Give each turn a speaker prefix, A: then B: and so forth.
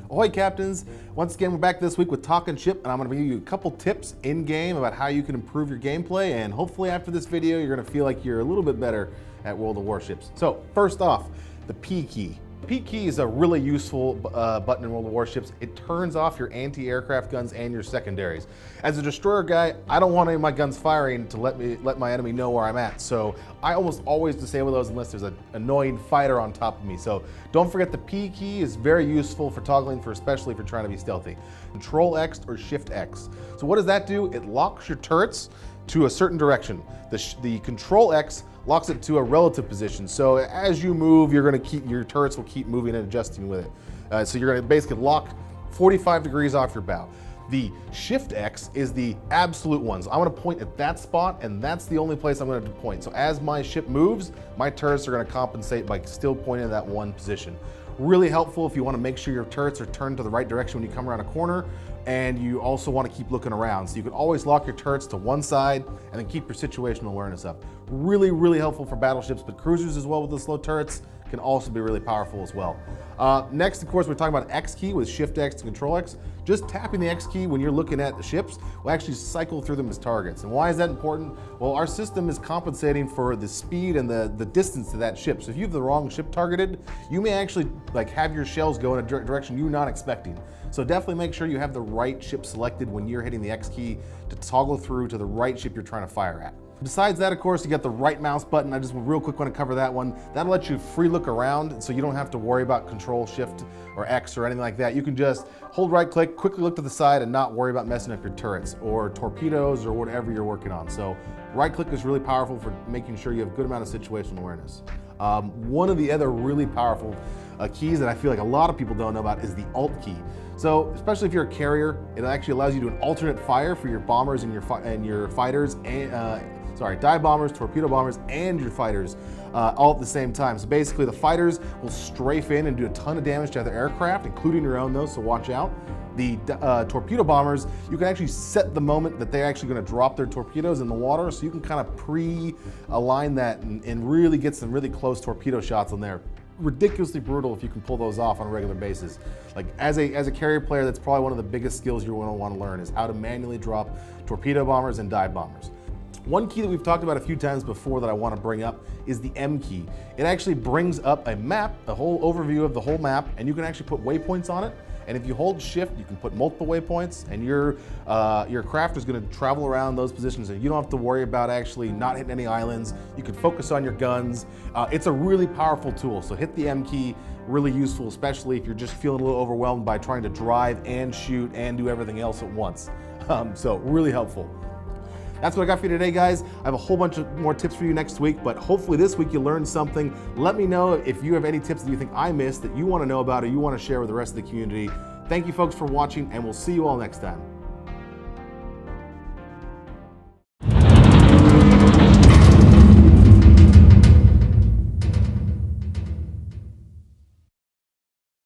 A: Ahoy captains! Once again, we're back this week with Talkin Ship, and I'm going to give you a couple tips in-game about how you can improve your gameplay, and hopefully after this video you're going to feel like you're a little bit better at World of Warships. So first off, the P key. P key is a really useful button in World of Warships. It turns off your anti-aircraft guns and your secondaries. As a destroyer guy, I don't want any of my guns firing to let my enemy know where I'm at. So I almost always disable those unless there's an annoying fighter on top of me. So don't forget the P key is very useful for toggling, especially if you're trying to be stealthy. Control X or Shift X. So what does that do? It locks your turrets to a certain direction. The Control X locks it to a relative position. So as you move, your turrets will keep moving and adjusting with it. So you're gonna basically lock 45 degrees off your bow. The Shift X is the absolute ones. I'm gonna point at that spot, and that's the only place I'm gonna point. So as my ship moves, my turrets are gonna compensate by still pointing at that one position. Really helpful if you wanna make sure your turrets are turned to the right direction when you come around a corner, and you also wanna keep looking around. So you can always lock your turrets to one side and then keep your situational awareness up. Really, really helpful for battleships, but cruisers as well with the slow turrets can also be really powerful as well. Next, of course, we're talking about X key with Shift X to Control X. Just tapping the X key when you're looking at the ships will actually cycle through them as targets. And why is that important? Well, our system is compensating for the speed and the distance to that ship. So if you have the wrong ship targeted, you may actually have your shells go in a direction you're not expecting. So definitely make sure you have the right ship selected when you're hitting the X key to toggle through to the right ship you're trying to fire at. Besides that, of course, you got the right mouse button. I just real quick want to cover that one. That'll let you free look around, so you don't have to worry about Control, Shift, or X or anything like that. You can just hold right click, quickly look to the side, and not worry about messing up your turrets or torpedoes or whatever you're working on. So right click is really powerful for making sure you have a good amount of situational awareness. One of the other really powerful keys that I feel like a lot of people don't know about is the Alt key. So especially if you're a carrier, it actually allows you to do an alternate fire for your bombers and your fighters, and dive bombers, torpedo bombers, and your fighters all at the same time. So basically the fighters will strafe in and do a ton of damage to other aircraft, including your own though, so watch out. The torpedo bombers, you can actually set the moment that they're actually gonna drop their torpedoes in the water, so you can kind of pre-align that and really get some really close torpedo shots on there. Ridiculously brutal if you can pull those off on a regular basis. Like as a carrier player, that's probably one of the biggest skills you're gonna wanna learn is how to manually drop torpedo bombers and dive bombers. One key that we've talked about a few times before that I want to bring up is the M key. It actually brings up a map, a whole overview of the whole map, and you can actually put waypoints on it. And if you hold shift, you can put multiple waypoints, and your craft is going to travel around those positions, and you don't have to worry about actually not hitting any islands. You can focus on your guns. It's a really powerful tool, so hit the M key, really useful, especially if you're just feeling a little overwhelmed by trying to drive and shoot and do everything else at once. So really helpful. That's what I got for you today, guys. I have a whole bunch of more tips for you next week, but hopefully this week you learned something. Let me know if you have any tips that you think I missed that you want to know about or you want to share with the rest of the community. Thank you folks for watching, and we'll see you all next time.